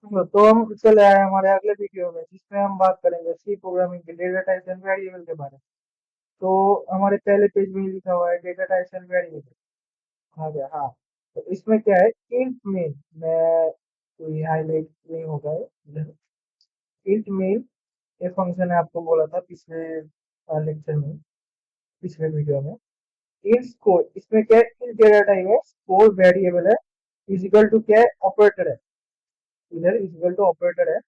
तो हम चले आए हमारे अगले वीडियो में, जिसमें हम बात करेंगे सी प्रोग्रामिंग के डेटा टाइप्स एंड वेरिएबल के बारे में। तो हमारे पहले पेज में ही लिखा हुआ है डेटा टाइप्स एंड वेरिएबल। आ गया, हाँ। तो इसमें क्या है, इंट मेन। मैं कोई हाईलाइट नहीं होगा इधर। इंट मेन ये फंक्शन है, आपको बोला था पिछले लेक्चर में, पिछले वीडियो में। इंट स्कोर, इसमें क्या है, इंट डेटा टाइप है, स्कोर वेरिएबल है, इजिकल टू क्या है, ऑपरेटर है। इधर इजिकल टू ऑपरेटर है।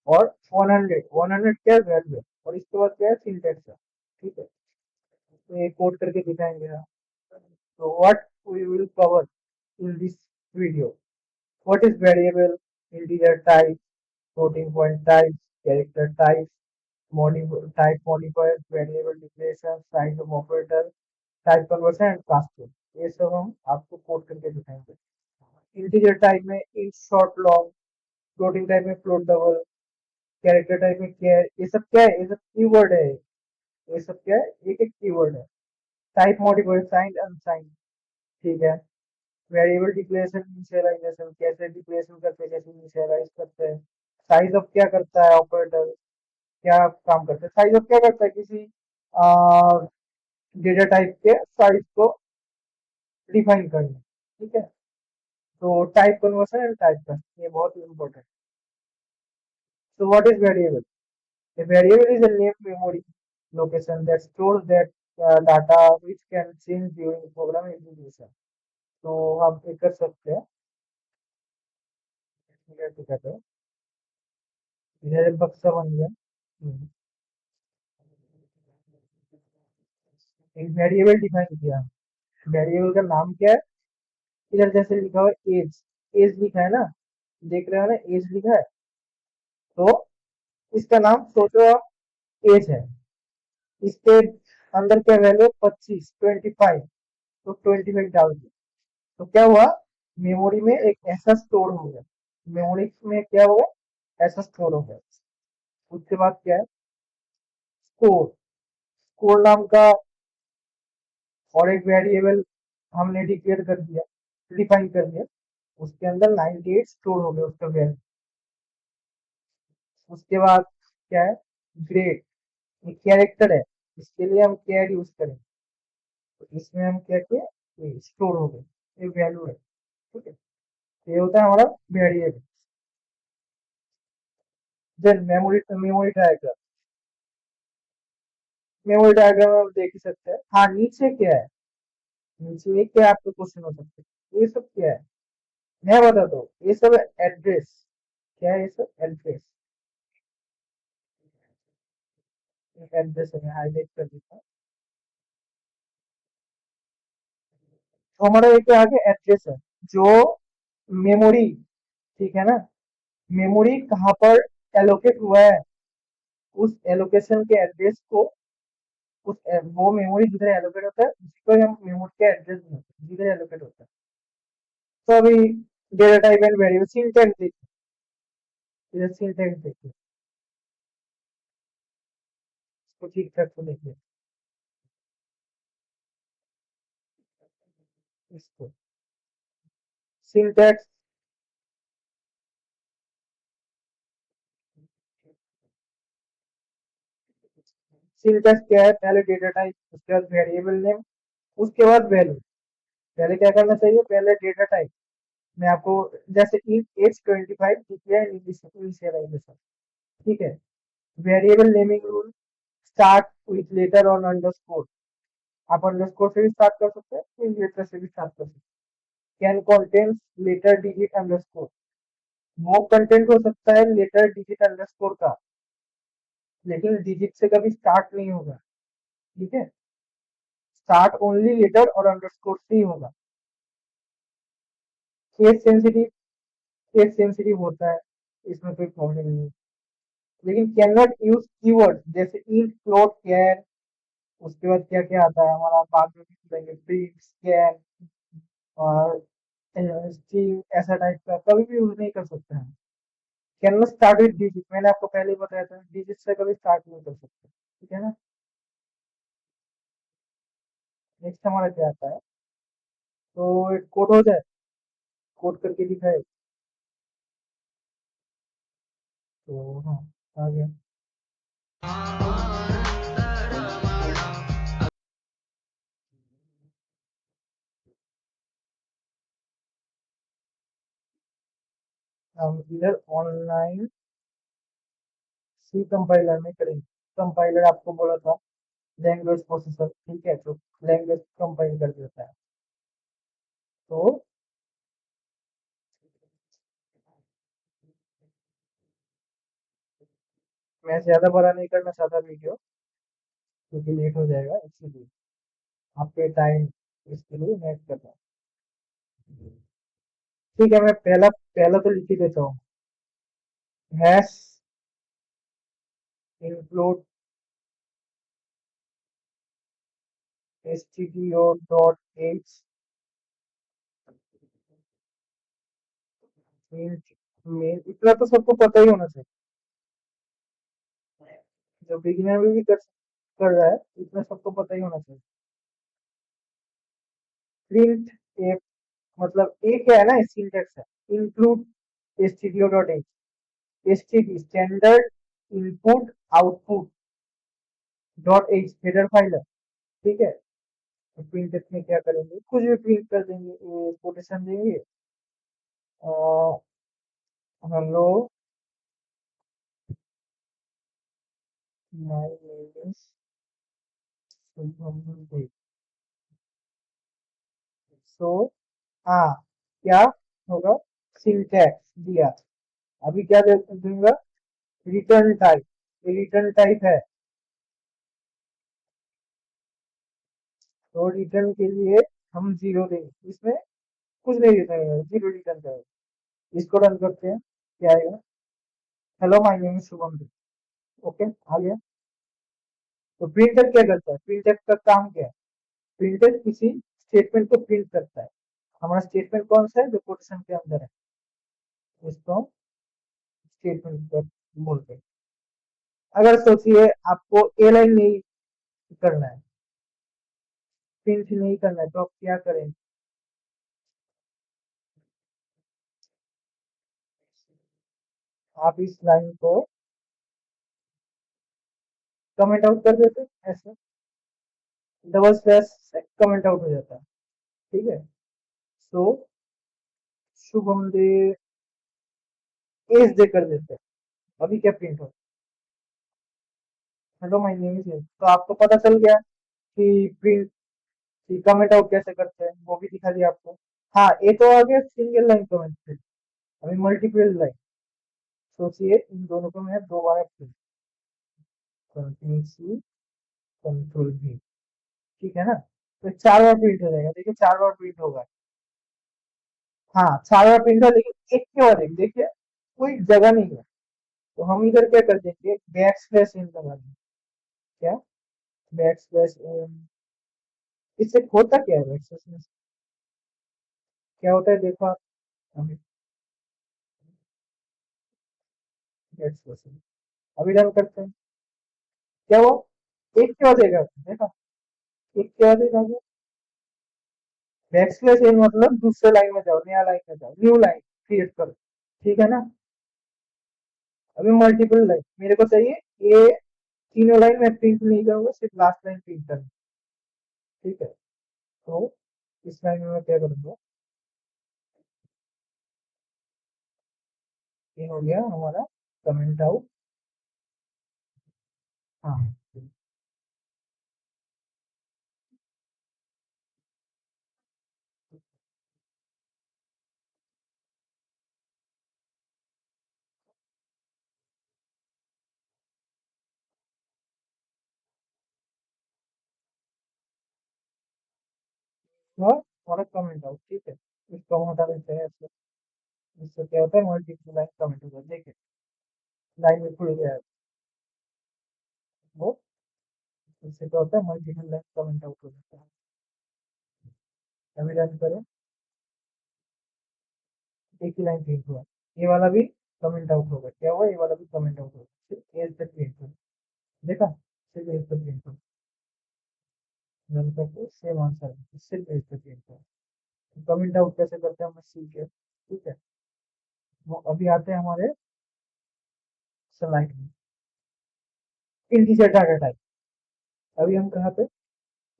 और 100, 100 क्या है, वैल्यू है। और इसके बाद क्या है, सिंटेक्स है। ठीक है, तो ये कोड करके दिखाएंगे हम। So what we will cover in this video? What is variable, integer type, floating point types, character types, type modifiers, variable declaration, size of operator, type conversion and casting। ये सब हम आपको कोड करके दिखाएंगे। Integer type में int, short, long, floating type में float, double, character type में क्या है, ये सब क्या है, ये सब कीवर्ड है। ये सब क्या है, एक एक कीवर्ड है। Type modifier, signed unsigned. ठीक है। वेरिएबल डिक्लेरेशन, इनिशियलाइजेशन, कैसे डिक्लेरेशन करते हैं, कैसे इनिशियलाइज करते हैं। साइज ऑफ क्या करता है ऑपरेटर, क्या काम करता है। साइज ऑफ क्या करता है, किसी डेटा टाइप के साइज को डिफाइन करना। ठीक है। तो टाइप कन्वर्शन एंड टाइप का ये बहुत important. So what is variable? A variable is a named memory location that stores that data which can change during program execution। तो हम ये कर सकते हैं, कैसे कहते हैं, इधर एक बक्सा बन गया। एक वेरिएबल डिफाइन किया। वेरिएबल का नाम क्या है, इधर जैसे लिखा हुआ है एज। एज लिखा है ना, देख रहे हो ना, एज लिखा है। तो इसका नाम सोचो आप, एज है। इसके अंदर क्या वैल्यू है, 25, 25। तो 25 डाल दिया। तो क्या हुआ, मेमोरी में एक ऐसा स्टोर हो गया। मेमोरी में क्या हो गया, ऐसा स्टोर हो गया। उसके बाद क्या है, स्कोर। स्कोर नाम का और एक वेरिएबल हमने डिक्लेयर कर दिया, डिफाइन कर दिया। उसके अंदर 98 स्टोर हो गया उसका वैल्यू। उसके बाद क्या है, ग्रेड। ये कैरेक्टर है, इसके लिए हम कैर यूज करें। तो इसमें हम क्या किए, स्टोर हो गए, ये वैल्यू है। ठीक है, ये होता है हमारा variable. Then memory, memory diagram. Memory diagram आप देख ही सकते हैं। हाँ, नीचे क्या है, नीचे एक क्या आपके क्वेश्चन हो सकते हैं, ये सब क्या है, मैं बताता हूँ। ये सब एड्रेस। क्या है ये सब, एड्रेस। एड्रेस है, हाईलाइट कर देता हूँ। तो हमारा एक आगे एड्रेस है, जो मेमोरी, ठीक है ना, मेमोरी कहाँ पर एलोकेट हुआ है, उस एलोकेशन के एड्रेस को, वो मेमोरी जिधर एलोकेट होता है उसी को हम मेमोरी के एड्रेस बोलते हैं, जिधर एलोकेट होता है। तो अभी data type and variable syntax देखिए। इधर सिंटैक्स देखिए, इसको ठीक ठाक से देखिए। इसको सिंटैक्स, सिंटैक्स क्या है, पहले डेटा टाइप, उसके बाद वेरिएबल नेम, उसके बाद वैल्यू। पहले क्या करना चाहिए, पहले डेटा टाइप। मैं आपको, जैसे एज 25 डिक्लेयर इनिशियलाइजेशन। ठीक है। Variable naming rule, start with letter और अंडरस्कोर। आप अंडरस्कोर से भी स्टार्ट कर सकते हैं, फिर लेटर से भी स्टार्ट कर सकते हैं। Can contains letter digit underscore. वो कंटेंट हो सकता है लेटर डिजिट अंडरस्कोर का, लेकिन डिजिट से कभी स्टार्ट नहीं होगा। ठीक है, स्टार्ट ओनली लेटर और अंडरस्कोर से ही होगा। केस सेंसिटिव, केस सेंसिटिव होता है, इसमें कोई प्रॉब्लम नहीं है। लेकिन कैन नॉट यूज कीवर्ड, जैसे int, फ्लोट, कैर। उसके बाद क्या क्या आता है हमारा, बाद में भी सुनेंगे, प्रिंट, स्कैन और स्ट्रिंग, ऐसा टाइप का कभी भी यूज नहीं कर सकते हैं। Can not start with digit, मैंने आपको पहले ही बताया था, डिजिट से कभी स्टार्ट नहीं कर सकते। ठीक है ना। नेक्स्ट हमारा क्या आता है, तो एक कोड हो जाए, कोड करके दिखाए। तो हाँ, आ गया। हम इधर ऑनलाइन सी कंपाइलर में करेंगे। कंपाइलर आपको बोला था लैंग्वेज प्रोसेसर, ठीक है, तो लैंग्वेज कंपाइल कर देता है। तो मैं ज्यादा बड़ा नहीं करना चाहता वीडियो, क्योंकि लेट हो जाएगा, इसीलिए आपके टाइम इसके लिए वेट कर रहा हूँ। ठीक है, मैं पहला पहला तो लिख ही देता हूँ। हैश इंक्लूड stdio.h मेन, इतना तो सबको पता ही होना चाहिए, जो बिगिनर भी कर रहा है, इतना सबको पता ही होना चाहिए। प्रिंट एक, मतलब एक क्या है ना, सिंटेक्स है। Include stdio.h, std standard input output dot H header file है, ठीक है। तो प्रिंट में क्या करेंगे, कुछ भी प्रिंट कर देंगे, कोटेशन देंगे, hello my name is Shubham Dev. So हाँ, क्या होगा, सिंटैक्स दिया। अभी क्या दूंगा, रिटर्न टाइप, रिटर्न टाइप है, तो रिटर्न के लिए हम जीरो देंगे, इसमें कुछ नहीं रिटर्न, जीरो रिटर्न करेंगे। इसको रन करते हैं, क्या आएगा, hello my name is Shubham Dev. Okay, आ गया। तो प्रिंटर क्या करता है, प्रिंटर का काम क्या है, प्रिंटर किसी स्टेटमेंट को प्रिंट करता है। हमारा स्टेटमेंट कौन सा है, जो कोटेशन के अंदर है, इसको स्टेटमेंट पर बोलते हैं। अगर सोचिए आपको ए लाइन नहीं करना है, प्रिंट नहीं करना है, तो आप क्या करें, आप इस लाइन को कमेंट आउट कर देते हैं, ऐसे डबल स्लैश से कमेंट आउट हो जाता है, ठीक है। सो शुभम दे एज दे कर देते हैं। अभी क्या प्रिंट हो, हेलो माय नेम इज, तो आपको पता चल गया कि प्रिंट, कमेंट आउट कैसे करते हैं, वो भी दिखा दिया आपको। हाँ, ये तो आ गया सिंगल लाइन कमेंट। अभी मल्टीपल लाइन, सोचिए इन दोनों को मैं दोबारा प्रिंट, कंट्रोल सी कंट्रोल भी, ठीक है ना, तो चार बार प्रिंट हो जाएगा, देखिए चार बार प्रिंट होगा। हाँ, चार बार प्रिंट है, लेकिन एक के बाद एक, देखिए कोई जगह नहीं है। तो हम इधर क्या कर देंगे, बैक स्लैश इन लगा देंगे। क्या, बैक स्लैश इन, इससे होता क्या है, बैक स्लैश इन से क्या होता है, देखो आप अभी, बैक स्लैश इन, अभी रन करते हैं, क्या वो एक के बाद एक आता है, देखा, एक के बाद एक आ गया। बैक स्लैश इन मतलब दूसरे लाइन में जाओ, नया लाइन में जाओ, न्यू लाइन क्रिएट करो, ठीक है ना। अभी मल्टीपल लाइन मेरे को चाहिए, ये तीनों लाइन में प्रिंट नहीं करूंगा, सिर्फ लास्ट लाइन प्रिंट करूंगा, ठीक है। तो इस लाइन में मैं क्या करूंगा, ये हो गया हमारा कमेंट आउट। हाँ, तो हमारा कमेंट आउट, ठीक है। इसको हम हटा देते हैं ऐसे, इससे क्या होता है, मल्टीपल लाइन कमेंट हो जाता है, देखिए लाइन में खुल गया है वो, इससे क्या होता है, मल्टीपल लाइन कमेंट आउट हो जाता है। अभी रन करें, एक ही लाइन प्रिंट हुआ, ये वाला भी कमेंट आउट होगा, क्या हुआ, ये वाला भी कमेंट आउट होगा, सिर्फ एज तक प्रिंट हुआ, देखा, सिर्फ एज तक प्रिंट हुआ, रन करके सेम आंसर, सिर्फ एज तक प्रिंट हुआ। कमेंट आउट कैसे करते हैं, हम सीख गए, ठीक है। वो अभी आते हैं हमारे स्लाइड में इंटीजर डाटा टाइप। अभी हम कहाँ पे,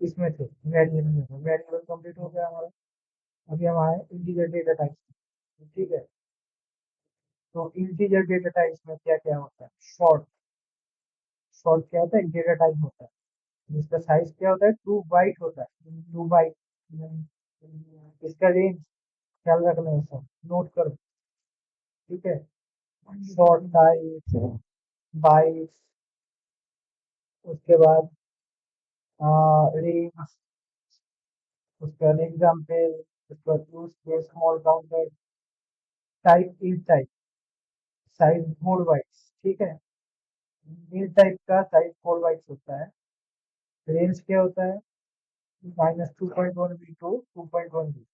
इसमें थे, वेरिएबल में थे, वेरिएबल कंप्लीट हो गया हमारा। अभी हम आए इंटीजर डेटा टाइप, ठीक है। तो इंटीजर डेटा टाइप में क्या क्या होता है, शॉर्ट। शॉर्ट क्या होता है, एक डेटा टाइप होता है जिसका साइज क्या होता है, 2 बाइट होता है, 2 बाइट। इसका रेंज ख्याल रखना है, सब नोट करो, ठीक है। शॉर्ट टाइप, बाइट्स, उसके बाद रेंज, उसके बाद एग्जाम्पल, उसके बाद use case, small counter, type, int type, size 4 bytes, ठीक है। इन टाइप का साइज 4 बाइट्स होता है। रेंज क्या होता है, -2.1 बी टू 2.1 बी,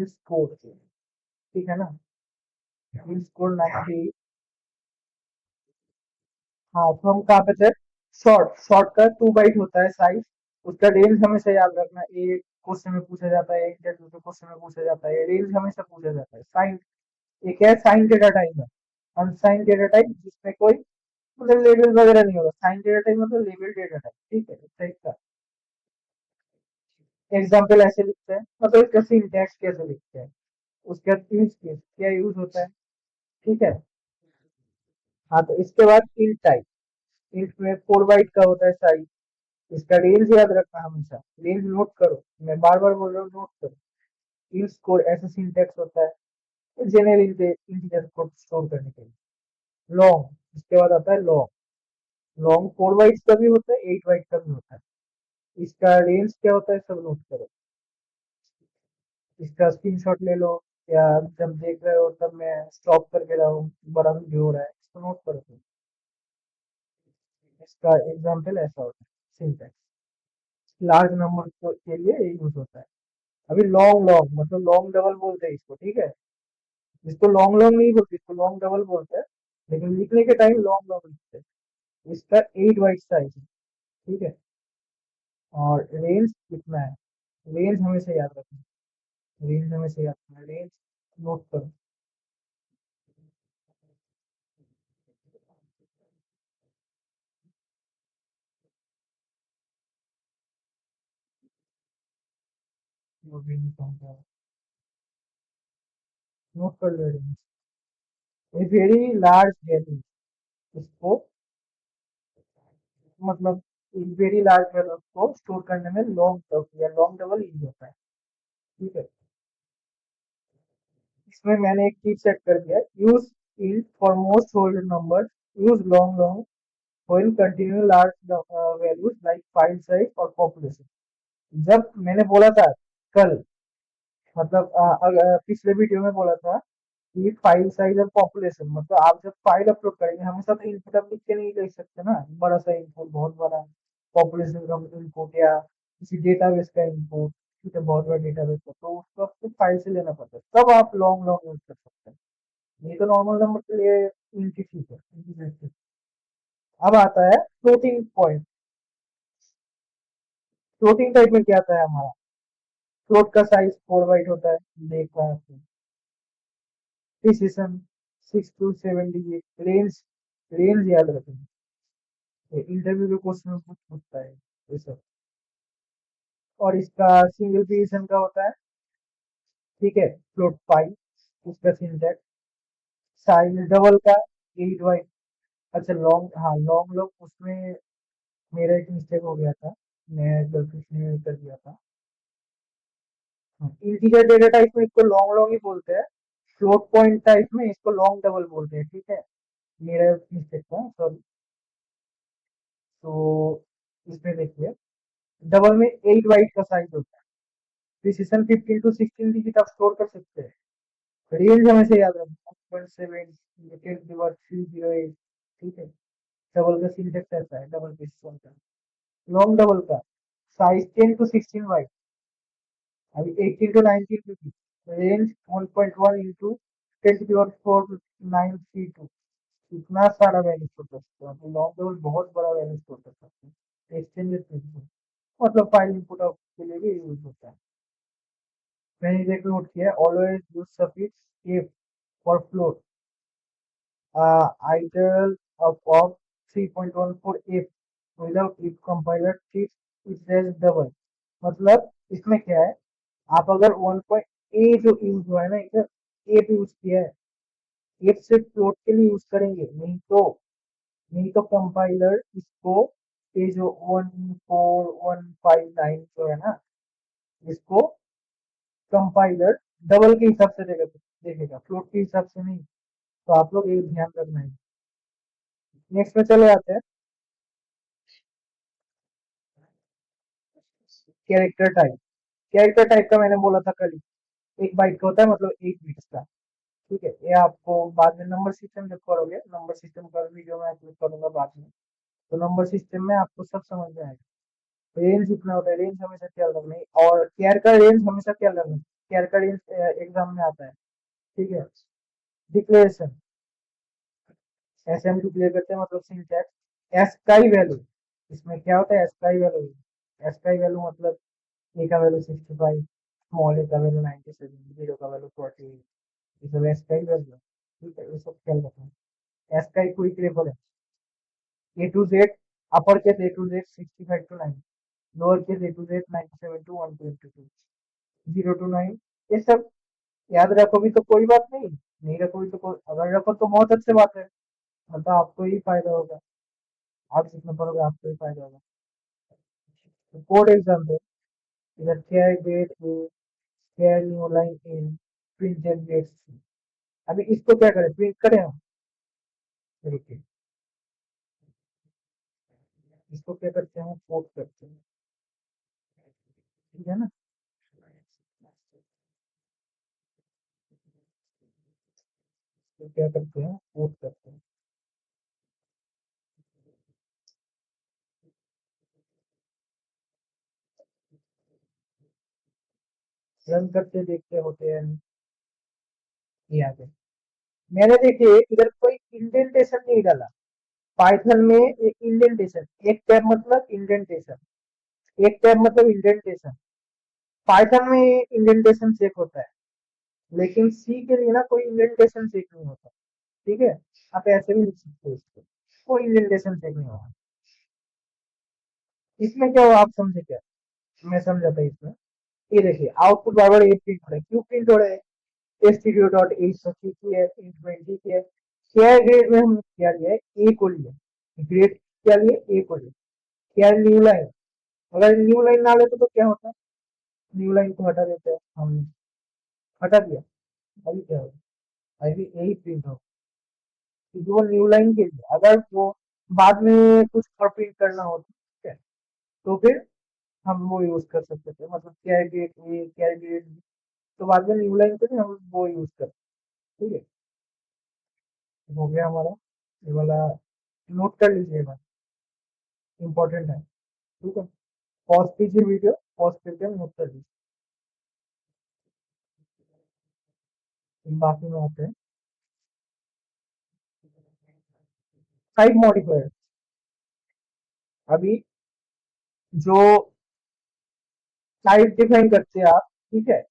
इस कोड, ठीक है ना। इस कोड 90। हाँ, तो हम कहाँ पे थे, शॉर्ट। शॉर्ट का 2 बाइट होता है साइज। उसका रेंज हमेशा याद रखना, एक क्वेश्चन में पूछा जाता है, इंटरव्यू के क्वेश्चन में पूछा जाता है, रेंज हमेशा पूछा जाता है। साइन, एक है साइन डेटा टाइप है, अनसाइन डेटा टाइप जिसमें कोई मतलब लेबल वगैरह नहीं होगा। साइन डेटा टाइप मतलब लेबल डेटा टाइप, ठीक है, इस टाइप का। एग्जाम्पल ऐसे लिखते हैं, मतलब इसका सिंटैक्स कैसे लिखते हैं, उसके बाद यूज केस क्या यूज होता है, ठीक है। हाँ, तो इसके बाद इंट टाइप। इंट में 4 बाइट का होता है साइज। इसका रेंज याद रखना हमेशा, रेंज नोट करो, मैं बार बार बोल रहा हूँ, नोट करो। इंट स्कोर ऐसा सिंटैक्स होता है जनरल इंटीजर को स्टोर करने के लिए। लॉन्ग, इसके बाद आता है लॉन्ग। लॉन्ग 4 बाइट्स का भी होता है, 8 बाइट का भी होता है। इसका रेंज क्या होता है, सब नोट करो। इसका स्क्रीनशॉट ले लो, या जब देख रहे हो तब मैं स्टॉप करके रहा हूँ, बड़ा वीडियो हो रहा है, इसको नोट करो तुम। इसका एग्जाम्पल ऐसा होता है सिंटैक्स, लार्ज नंबर के लिए यूज होता है। अभी लॉन्ग, लॉन्ग मतलब लॉन्ग डबल बोलते हैं इसको, ठीक है। इसको लॉन्ग लॉन्ग नहीं बोलते, इसको लॉन्ग डबल बोलते हैं, लेकिन लिखने के टाइम लॉन्ग लॉन्ग लिखते हैं। इसका 8 बाइट साइज है, ठीक है। और रेंज कितना है, रेंज हमेशा याद रखना, रेंज हमेशा याद रखना, रेंज नोट करो। वो भी नहीं कहूँगा, नोट कर लो range. A very large value, इसको मतलब वेरी लार्ज वैल्यू को स्टोर करने में लॉन्ग टर्म या लॉन्ग डबल यूज होता है, ठीक है। इसमें मैंने एक चीज सेट कर दिया, use int for most whole number, use long long when continue large values like file size और पॉपुलेशन। जब मैंने बोला था कल, मतलब पिछले वीडियो में बोला था कि फाइल साइज और पॉपुलेशन, मतलब आप जब फाइल अपलोड करेंगे हमेशा तो इनपुट आप लिख के नहीं ले सकते ना, बड़ा सा इनपुट, बहुत बड़ा पॉपुलेशन का इनपुट, या किसी डेटाबेस का इनपुट, ठीक है, बहुत बड़ा डेटाबेस का, तो उसको आपको फाइल से लेना पड़ता है, तब आप लॉन्ग लॉन्ग यूज कर सकते हैं। नहीं तो नॉर्मल नंबर के लिए इनकी ठीक है, इनकी ठीक है। अब आता है फ्लोटिंग पॉइंट। फ्लोटिंग टाइप में क्या आता है हमारा, फ्लोट का साइज 4 बाइट होता है, देख रहा है। Precision 6 to 7 digit, range, range याद रखें, इंटरव्यू के क्वेश्चन में कुछ पूछता है ये सब। और इसका सिंगल प्रिसिशन का होता है, ठीक है, फ्लोट पाई, उसका सिंटैक्स। साइज डबल का 8 बाइट। अच्छा लॉन्ग, हाँ लॉन्ग लॉन्ग, उसमें मेरा एक मिस्टेक हो गया था, मैं गलती से कर दिया था। इंटीजर डेटा टाइप में इसको लॉन्ग लॉन्ग ही बोलते हैं, फ्लोट पॉइंट टाइप में इसको लॉन्ग डबल बोलते हैं, ठीक है। मेरा मिस्टेक था, सॉरी। तो इसमें देखिए, डबल में 8 बाइट का साइज होता है। प्रिसिशन 15 to 16 डिजिट आप स्टोर कर सकते हैं। रेंज हमेशा याद रखना, 1.7 308, ठीक है। डबल का सिंटेक्स ऐसा है, डबल प्रिसिशन का। लॉन्ग डबल का साइज 10 to 16 बाइट, अभी 18 to 19 digit. Range 1.1 into 10 to the power 9 C2। इतना सारा वैल्यू स्टोर कर सकते हैं, तो लॉन्ग डबल बहुत बड़ा वैल्यू स्टोर कर सकते हैं। एक्सटेंडेड मतलब फाइल इनपुट के लिए भी यूज होता है। मैंने एक नोट किया, always use suffix f for float, idle of 3.14 if without if compiler treats it as double। मतलब इसमें क्या है, आप अगर 1 जो यूज हुआ है ना इधर, ए पे यूज किया है, एक सिर्फ फ्लोट के लिए यूज करेंगे, नहीं तो कंपाइलर इसको, ये जो 14159 जो है ना, इसको कंपाइलर डबल के हिसाब से देखेगा, फ्लोट के हिसाब से नहीं। तो आप लोग ये ध्यान रखना है। नेक्स्ट में चले आते हैं, कैरेक्टर टाइप। कैरेक्टर टाइप का मैंने बोला था कल ही, 1 बाइट का होता है, मतलब 8 बिट्स का। ठीक है, ये आपको बाद में नंबर सिस्टम जब करोगे, नंबर सिस्टम का वीडियो मैं अपलोड करूंगा बाद में, तो नंबर सिस्टम में आपको सब समझ में आएगा। रेंज कितना होता है, रेंज हमेशा ख्याल रखना है, और केयर का रेंज हमेशा ख्याल रखना है। केयर का रेंज एग्जाम में आता है। ठीक है। डिक्लेरेशन, ऐसे हम डिक्लेयर करते हैं, मतलब सिंटैक्स एस का ही वैल्यू। इसमें क्या होता है, एस का ही वैल्यू। एस का ही वैल्यू मतलब ए का वैल्यू 65, स्मॉल ए का वैल्यू 97, जीरो का वैल्यू 48, ये सब एस का ही वैल्यू। ठीक है, ये सब ख्याल रखना है। एस का ही क्विक रेफर है, A to Z, upper case A to Z 65 to 9, lower case A to Z 97 to 122, 0 to 9। ये सब याद रखोगी तो कोई बात नहीं, नहीं रखोगी तो कोई, अगर रखो तो बहुत अच्छी बात है, मतलब आपको ही फायदा होगा। आप जितना पढ़ोगे आपको ही फायदा होगा। तो कोड एग्जाम दो, इधर क्या ग्रेड ए, क्या new line in, print generate. अभी इसको क्या करें, प्रिंट करें हम, रुकिए, इसको क्या करते हैं, कोड करते हैं। ठीक है ना, तो क्या करते हैं, कोड करते हैं। रन करते देखते होते हैं, ये आ गए। मैंने देखिए इधर कोई इंडेंटेशन नहीं डाला, पाइथन में एक इंडेंटेशन, एक टैब मतलब इंडेंटेशन, एक टैब मतलब इंडेंटेशन, पाइथन में इंडेंटेशन चेक होता है, लेकिन सी के लिए ना कोई इंडेंटेशन चेक नहीं होता। ठीक है, आप ऐसे भी लिख सकते हो इसको, कोई इंडेंटेशन चेक नहीं होगा। इसमें क्या हुआ आप समझे क्या, मैं समझा था इसमें। ये देखिए आउटपुट बराबर ए प्रिंट हो रहा है, क्यों प्रिंट हो रहा है, स्टूडियो डॉट एट सौ की है, 20 की है। क्या ग्रेड में हम क्या लिया है, ए को लिया, ग्रेड क्या लिए, ए को लिया। क्या न्यू लाइन, अगर न्यू लाइन ना लेते तो क्या होता है, न्यू लाइन को हटा देते हैं हम, हटा दिया, अभी क्या होगा, अभी यही प्रिंट होगा, क्योंकि वो न्यू लाइन के लिए, अगर वो बाद में कुछ और प्रिंट करना हो, ठीक है, तो फिर हम वो यूज कर सकते थे, मतलब क्या गेट ए, क्या गेट बी, तो बाद में न्यू लाइन पे हम वो यूज करते। ठीक है, हो गया हमारा ये वाला, नोट कर लीजिएगा, इंपॉर्टेंट है। ठीक है, पॉज कीजिए वीडियो, पॉज करके नोट कर लीजिए। बाकी में आते हैं, टाइप मॉडिफायर। अभी जो टाइप डिफाइन करते हैं आप, ठीक है,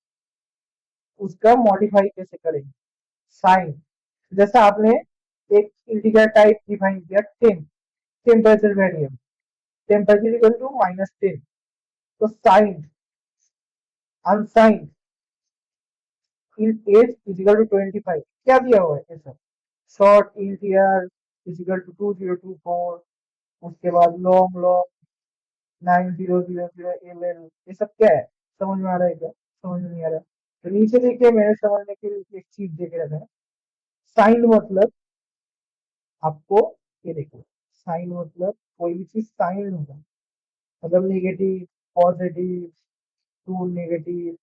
उसका मॉडिफाई कैसे करेंगे, साइन, जैसा आपने एक इंटीजर टाइप डिफाइन किया 10, temperature variable, temperature equal to -10, तो sign, unsign int age equal to 25, क्या दिया हुआ है ये सब, शॉर्ट इंटीजर इजिकल टू 2024, उसके बाद लॉन्ग लॉन्ग 9000 एल, ये सब क्या है, समझ में आ रहा है क्या, समझ में नहीं आ रहा है? तो नीचे देखिए, मैंने समझने के लिए एक चीज देखे रखा है, साइन मतलब आपको, ये देखो, साइन मतलब कोई भी चीज साइन होगा, मतलब negative, positive, to negative,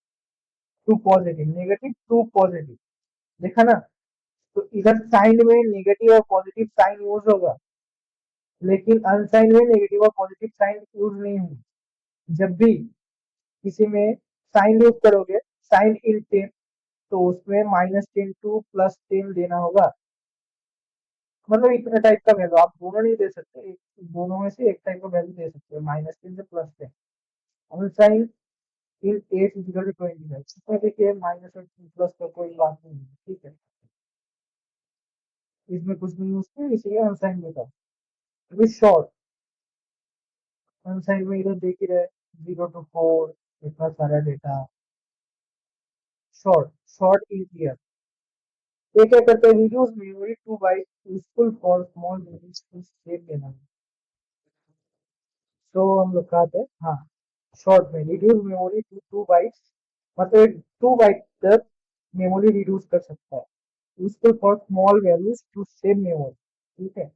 to positive, negative to positive, देखा ना। तो इधर साइन में नेगेटिव और पॉजिटिव साइन यूज होगा, लेकिन अनसाइन में नेगेटिव और पॉजिटिव साइन यूज नहीं होगा। जब भी किसी में साइन यूज करोगे, साइन इन 10, तो उसमें -10 टू +10 देना होगा, मतलब इतने टाइप का वैल्यू आप दोनों नहीं दे सकते, दोनों में से एक टाइप का वैल्यू दे सकते हो, -10 से +10। अनसाइन इन 8 इजिकल टू 25, इसमें देखिए माइनस और प्लस का कोई बात नहीं है। ठीक है, इसमें कुछ नहीं उसके, इसीलिए अनसाइन में था। अभी शॉर्ट, अनसाइन में इधर देख ही रहे, 0 to 4, इतना सारा डेटा। शॉर्ट, शॉर्ट इज, ये क्या करते हैं, reduce memory to byte useful for small units to save देना। तो हम लोग कहते हैं हाँ, शॉर्ट में रिड्यूस मेमोरी टू 2 बाइट्स, मतलब 2 बाइट तक मेमोरी रिड्यूस कर सकता है। Useful for small values to save memory, ठीक है।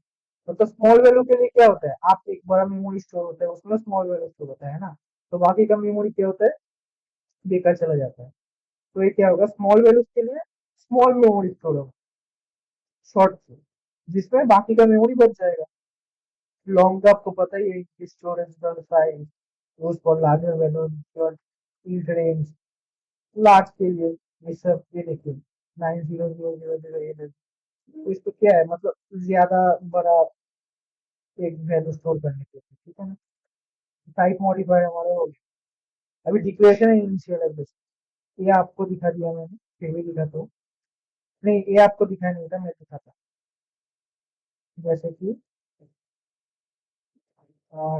मतलब स्मॉल वैल्यू के लिए क्या होता है, आप एक बड़ा मेमोरी स्टोर होता है उसमें स्मॉल वैल्यू स्टोर होता है ना, तो बाकी का मेमोरी क्या होता है, बेकार चला जाता है। तो ये क्या होगा, स्मॉल वैल्यूज के लिए स्मॉल मेमोरी स्टोर होगा शॉर्ट से, जिसमें बाकी का मेमोरी बच जाएगा। लॉन्ग का आपको पता ही है, storage size use for larger value your field range, large के लिए ये सब, ये देखिए 900008 है। तो इसको क्या है, मतलब ज्यादा बड़ा एक वैल्यू स्टोर करने के लिए, ठीक है ना। टाइप मॉडिफायर हमारा हो गया। अभी डिक्लेरेशन इनिशियल एड्रेस, ये आपको दिखा दिया मैंने, फिर भी दिखा तो नहीं, ये आपको दिखाई नहीं था, मैं दिखाता। जैसे कि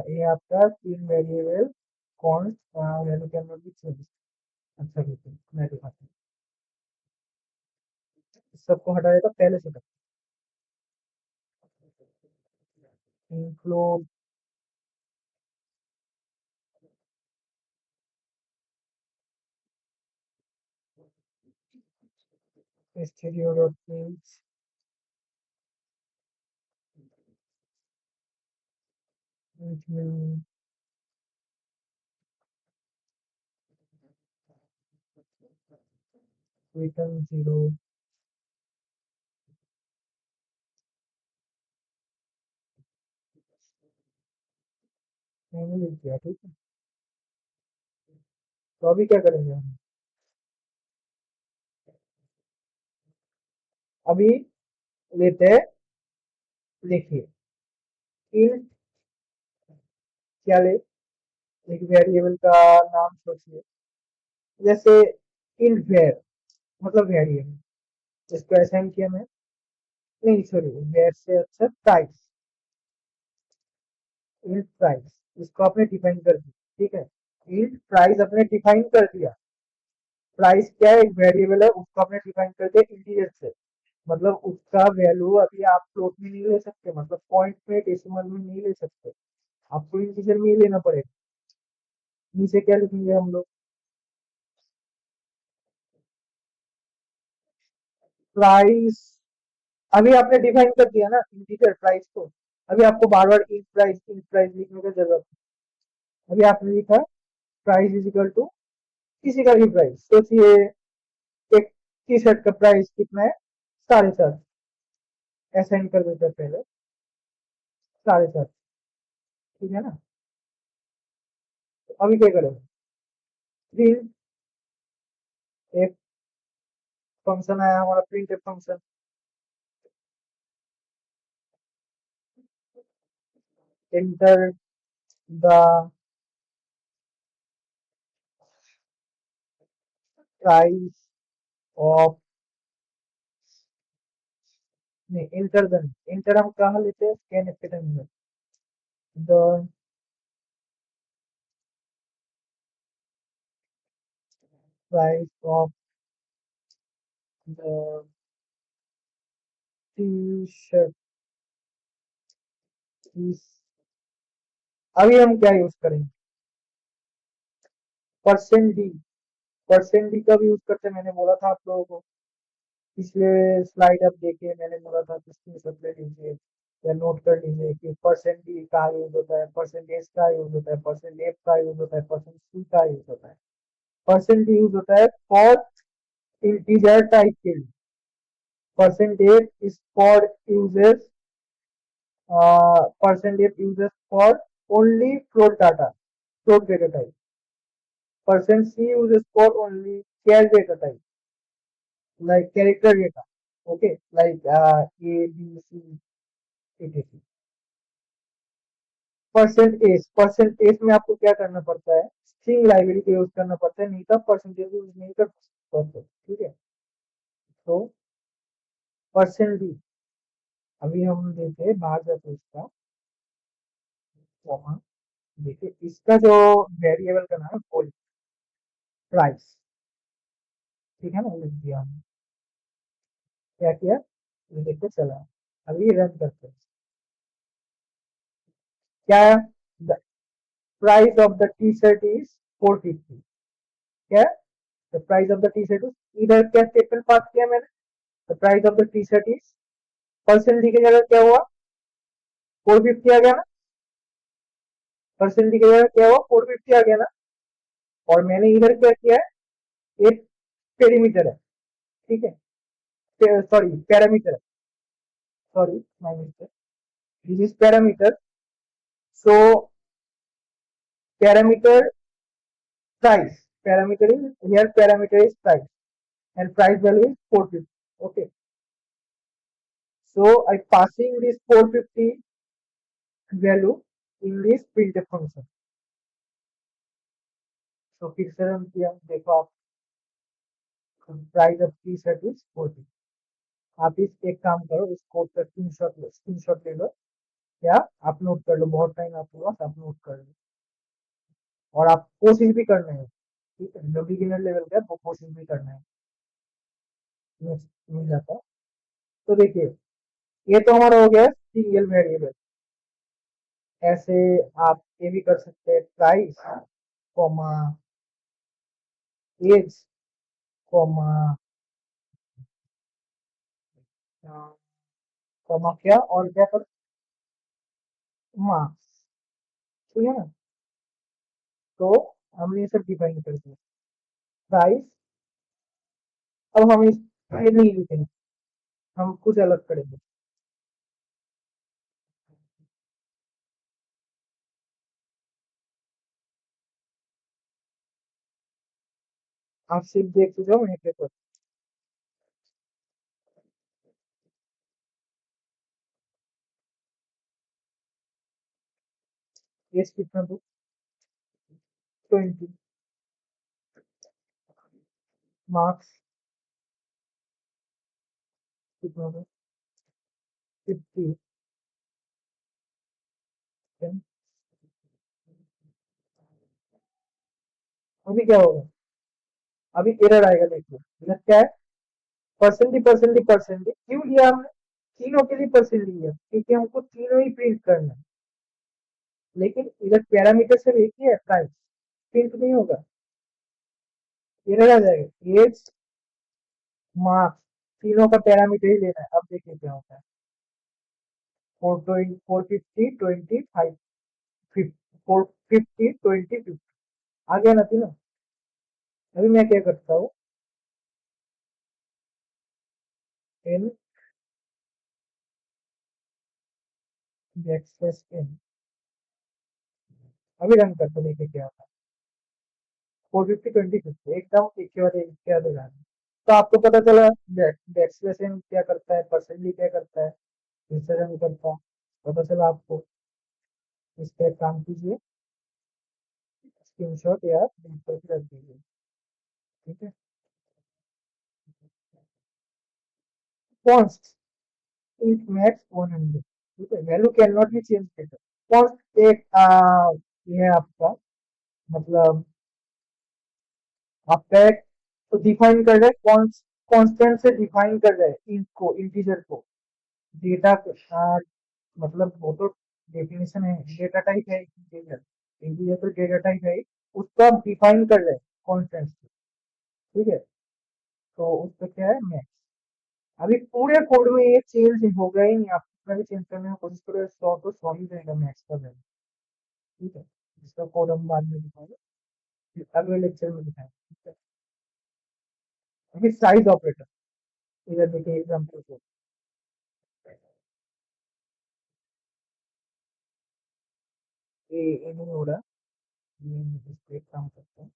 ये आपका तीन variable const value can not be change. अच्छा ठीक है, मैं दिखाता हूँ। इस सबको हटा देता पहले से कर, include studio dot page, return 0, मैंने लिख दिया, ठीक है। तो अभी क्या करेंगे हम, अभी लेते हैं, देखिए इंट, क्या ले, एक वेरिएबल का नाम सोचिए, जैसे इंट वेर, मतलब वेरिएबल, इसको असाइन किया मैं, नहीं सॉरी, वेर से अच्छा प्राइस, इंट प्राइस, इसको आपने डिफाइन कर दिया, ठीक है। इंट प्राइस आपने डिफाइन कर दिया, प्राइस क्या है, एक वेरिएबल है, उसको आपने डिफाइन कर दिया इंटीजर से, मतलब उसका वैल्यू अभी आप फ्लोट में नहीं ले सकते, मतलब पॉइंट में डेसिमल में नहीं ले सकते, आपको इंटीजर में ही लेना पड़ेगा। नीचे क्या लिखेंगे हम लोग, प्राइस, अभी आपने डिफाइन कर दिया ना इंटीजर प्राइस को, अभी आपको बार बार इंट प्राइस लिखने की जरूरत है। अभी आपने लिखा प्राइस इज इक्वल टू किसी का भी प्राइस, सोचिए एक टी शर्ट का प्राइस कितना है, 7.5, असाइन कर देते हैं पहले 7.5, ठीक है ना। तो अभी क्या करेंगे, प्रिंट, एक फंक्शन आया हमारा print function, enter the price of, नहीं एंटर द, एंटर हम कहाँ लेते हैं, स्कैन एप्लीकेशन में, the price of the T shirt is, अभी हम क्या यूज करेंगे, परसेंट डी, परसेंट डी का भी यूज करते हैं, मैंने बोला था आप लोगों को पिछले स्लाइड, आप देखिए मैंने बोला था कि स्क्रीनशॉट ले लीजिए या नोट कर लीजिए कि परसेंट डी का यूज होता है, परसेंटेज का यूज होता है, परसेंट एफ का यूज होता है, परसेंट सी का यूज होता है। परसेंट यूज होता है फॉर इंटीजर टाइप के लिए, percentage is for uses, percentage uses for only float data, float data type. Percent C uses for only char data type, like character data. Okay, like A, B, C, etc. Percentage में आपको क्या करना पड़ता है, string library का use करना पड़ता है, नहीं तो परसेंटेज यूज नहीं कर सकते, ठीक है। तो परसेंट डी, अभी हम देते हैं बाहर जाते इसका कॉमा। देखिए इसका जो वेरिएबल का नाम है प्राइस। ठीक है ना, लिख दिया हमने। क्या किया, ये देखते चला। अभी रन करते हैं। क्या है, the price of the T shirt is 450। क्या, the price of the T shirt is, इधर क्या स्टेटमेंट पास किया मैंने, the price of the T shirt is, percent की जगह क्या हुआ, 450 आ गया ना, परसेंट की जगह क्या हुआ, 450 आ गया ना। और मैंने इधर क्या किया है, एक पेरीमीटर है, ठीक है, सॉरी पैरामीटर है, sorry my mistake, this is parameter. So parameter price, parameter is here, parameter is price and price value is 450. Okay, so I passing this 450 value in this printf function. So फिर से run किया, देखो आप, price of T shirt is 40। आप इस एक काम करो, इस कोड का स्क्रीनशॉट ले लो, या आप नोट कर लो, बहुत टाइम आपके पास, आप नोट कर लो। और आप कोशिश भी करना है, ठीक है, जो बिगिनर लेवल का है वो कोशिश भी करना है, मिल जाता है। तो देखिए, ये तो हमारा हो गया सिंगल वेरिएबल। ऐसे आप ये भी कर सकते हैं, price comma age comma comma क्या, और क्या कर, मार्क्स। ठीक है ना। तो हमने ये सब डिफाइन कर दिया, प्राइस। अब हम इस ये नहीं लिखेंगे, हम कुछ अलग करेंगे। आप सिर्फ देखते जाओ, मैं क्या करता हूँ। एज कितना दो, 20, मार्क्स कितना दो, 50। अभी क्या होगा, अभी एरर आएगा, देखो इधर क्या है, परसेंट क्यों लिया हमने, तीनों के लिए परसेंट लिया क्योंकि हमको तीनों ही प्रिंट करना है। लेकिन इधर पैरामीटर सिर्फ एक ही है, प्राइस, प्रिंट नहीं होगा, एरर आ जाएगा। एज मार्क्स तीनों का पैरामीटर ही लेना है। अब देखिए क्या होता है, 450 20 5 450 20 50 आ गया ना तीनों। अभी मैं क्या करता हूँ, इन बैकस्लैश इन, अभी रन करते देखिए क्या होता है, 450 20 50 एकदम एक के बाद एक क्या देगा। तो आपको पता चला बैकस्लैश इन क्या करता है, परसेंटली क्या करता है, फिर से रन करता है, पता चला आपको। इस पे एक काम कीजिए, स्क्रीनशॉट या लिंक करके रख दीजिए। ठीक है, कॉन्स्ट इंट मैक्स 100। ठीक है, value can not be change later. Const एक ये है आपका, मतलब आपका एक, तो डिफाइन कर रहे हैं, कॉन्स्टेंट से डिफाइन कर रहे हैं इंट को, इंटीजर को, डेटा मतलब वो तो डेफिनेशन है, डेटा टाइप है इंटीजर, इंटीजर तो डेटा टाइप है, उसको आप डिफाइन कर रहे हैं कॉन्स्टेंट से। ठीक है, तो उसका क्या है, मैक्स। अभी पूरे कोड में ये चेंज होगा ही नहीं, आप कितना भी चेंज करने की कोशिश करो, 100 तो 100 ही रहेगा मैक्स का वैल्यू। ठीक है, इसका कोड हम बाद में दिखाएंगे, फिर अगले लेक्चर में दिखाएंगे। ठीक है, अभी साइज ऑपरेटर, इधर देखिए एग्जाम्पल को, ये नहीं हो रहा, ये इस पे एक काम करते हैं।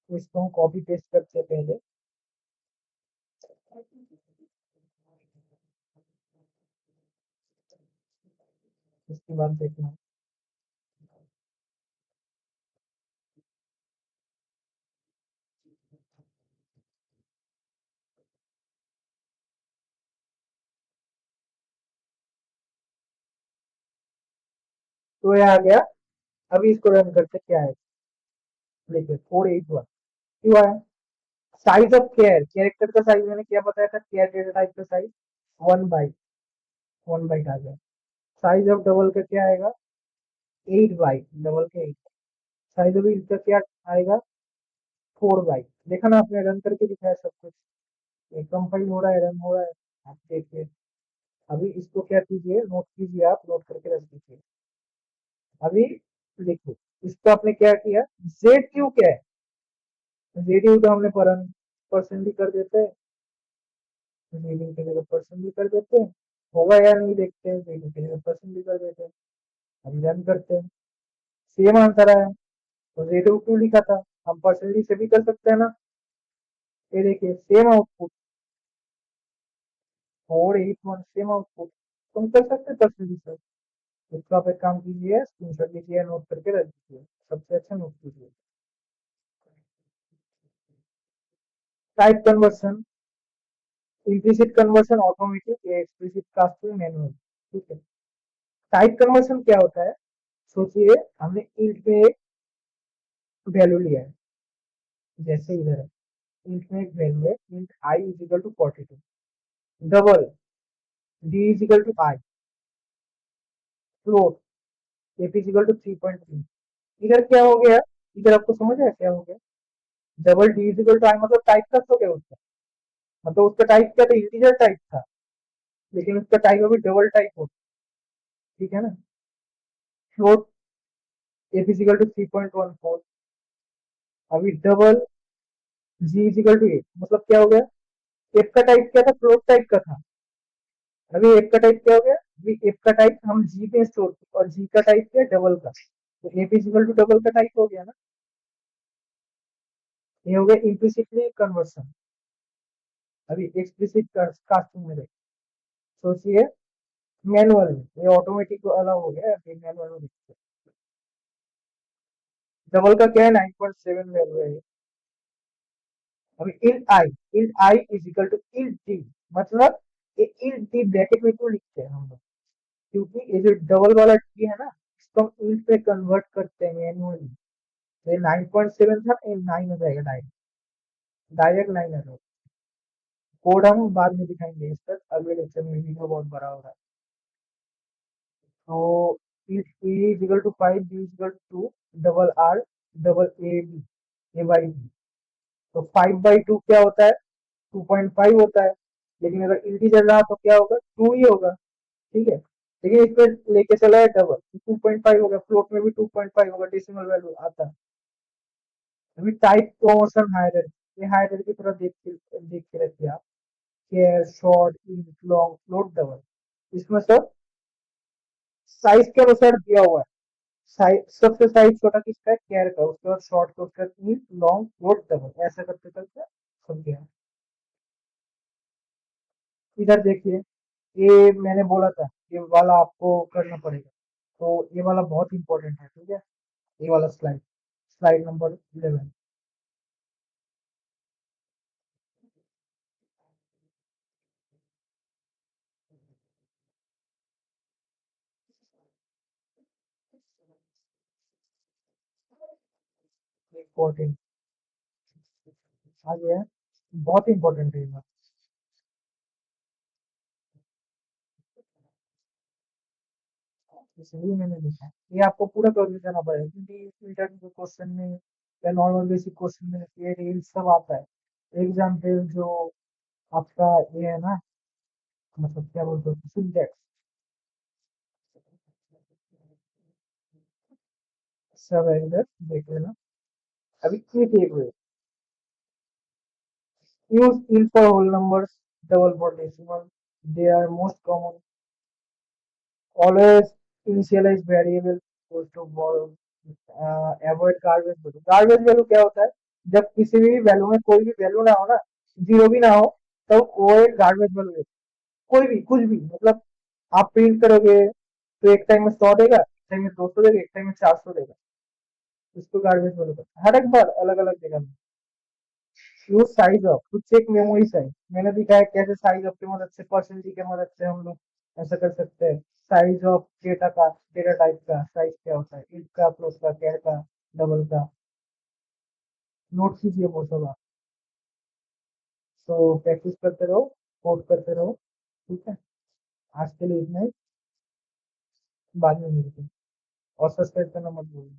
इसको हम कॉपी पेस्ट करते हैं पहले। इसके बाद देखना, तो ये आ गया। अभी इसको रन करते क्या है, देखिए 481 क्यों आया। साइज ऑफ केयर, कैरेक्टर का साइज मैंने क्या बताया था, केयर डेटा टाइप का साइज 1 बाइट, 1 बाइट आ गया। साइज ऑफ डबल का क्या आएगा, 8 बाइट, डबल के 8। साइज ऑफ इंच का क्या आएगा, 4 बाइट। देखा ना आपने, रन करके दिखाया सब कुछ, ये कंपाइल हो रहा है, रन हो रहा है, आप देखिए। अभी इसको क्या कीजिए, नोट कीजिए, आप नोट करके रख दीजिए। अभी देखिए, इसको आपने क्या किया, जेड क्यू क्या है, जेड यू तो हमने परसेंट भी कर देते हैं, जेड की जगह परसेंट भी कर देते हैं, होगा या नहीं देखते हैं, जेड की जगह परसेंट भी कर देते हैं। अभी रन करते हैं, सेम आंसर आया। तो जेड क्यू लिखा था, हम परसेंटेज से भी कर सकते हैं ना। ये देखिए सेम आउटपुट, 481 सेम आउटपुट, तुम कर सकते परसेंटेज से। इसको आप एक काम कीजिए, स्क्रीनशॉट लीजिए, नोट करके रख दीजिए, सबसे अच्छा नोट कीजिए। Type conversion, implicit conversion automatic, explicit casting manual, ठीक है। टाइप कन्वर्शन क्या होता है, सोचिए हमने इंट में एक वैल्यू लिया है, जैसे इधर है, इंट में एक वैल्यू है, int I is equal to 42, double D is equal to I, float F is equal to 3.3। इधर क्या हो गया, इधर आपको समझ आया क्या हो गया, double D is equal to I मतलब टाइप का तो क्या उसका, मतलब उसका टाइप क्या था, इंटीजर टाइप था, लेकिन उसका टाइप अभी डबल टाइप हो, ठीक है ना। Float F is equal to 3.14, अभी double G is equal to A, मतलब क्या हो गया, एफ का टाइप क्या था, फ्लोट टाइप का था, अभी एफ का टाइप क्या हो गया, अभी एफ का टाइप हम जी पे स्टोर किया, और जी का टाइप क्या, डबल का, तो F is equal to double का टाइप हो गया ना। ये हो गया इम्प्लिसिटली कन्वर्सन। अभी एक्सप्लिसिट कास्टिंग में देखिए, सोचिए मैनुअल में, ये ऑटोमेटिक वाला हो गया, अभी मैनुअल में देखिए। डबल का क्या है, 9.7 वैल्यू है। अभी int I is equal to int D, मतलब ये इंट डी ब्रैकेट में क्यों लिखते हैं हम लोग, क्योंकि ये जो डबल वाला डी है ना, इसको हम इंट पे कन्वर्ट करते हैं मैनुअली। तो ये 9.7 था, ये 9 हो जाएगा, डायरेक्ट डायरेक्ट 9 आ जाएगा। कोड हम बाद में दिखाएंगे, इस तक अगले लेक्चर में, वीडियो बहुत बड़ा हो रहा है। तो E is equal to 5, B is equal to 2, double R, double A B, A by B. तो 5/2 क्या होता है, 2.5 होता है, लेकिन अगर इंटीजर रहा तो क्या होगा, 2 ही होगा, ठीक है। लेकिन इस पे लेके चला है डबल, 2.5 होगा, फ्लोट में भी 2.5 होगा, डेसिमल वैल्यू आता है। अभी टाइप कन्वर्सन हायरार्की, ये हायरार्की थोड़ा देख के रखिए आप, care, short, int, long, float, double, इसमें सब साइज के अनुसार दिया हुआ है। साइज सबसे साइज छोटा किसका है, केयर का, उसके बाद शॉर्ट का, उसके बाद इंट, लॉन्ग, फ्लोट, डबल, ऐसा करते करते सब दिया। इधर देखिए, ये मैंने बोला था, ये वाला आपको करना पड़ेगा, तो ये वाला बहुत इंपॉर्टेंट है, ठीक है। ये वाला स्लाइड, स्लाइड नंबर 11। इम्पोर्टेंट आ गया है, बहुत इंपॉर्टेंट है ये बात। इसलिए मैंने लिखा है, ये आपको पूरा करके जाना पड़ेगा, क्योंकि इंटरव्यू के क्वेश्चन में या नॉर्मल बेसिक क्वेश्चन में ये रील सब आता है। एग्जाम्पल जो आपका ये है ना, मतलब क्या बोलते हो, सिंटेक्स, सब है इधर, देख लेना। अभी एक एक use int for whole numbers, double for decimal. They are most common. Always initialize variable goes to borrow. Avoid garbage value. Garbage value क्या होता है? जब किसी भी वैल्यू में कोई भी वैल्यू ना हो ना, जीरो भी ना हो, तो वो एक गार्बेज वैल्यू है। कोई भी कुछ भी मतलब आप प्रिंट करोगे तो एक टाइम में 100 देगा, एक टाइम में 200 देगा, एक टाइम में 400 देगा। इसको गार्बेज वैल्यू कहते हैं। हर एक बार अलग अलग जगह में use size of to check memory size. मैंने दिखाया कैसे साइज ऑफ की मदद से, परसेंटेज की मदद से हम लोग ऐसा कर सकते हैं। साइज ऑफ डेटा का, डेटा टाइप का साइज क्या होता है, इंट का, फ्लोट का, कैर का, डबल का। नोट कीजिए वो सब आप। तो प्रैक्टिस करते रहो, कोड करते रहो। ठीक है, आज के लिए इतना ही। बाद में मिलते हैं। और सब्सक्राइब करना मत भूलना।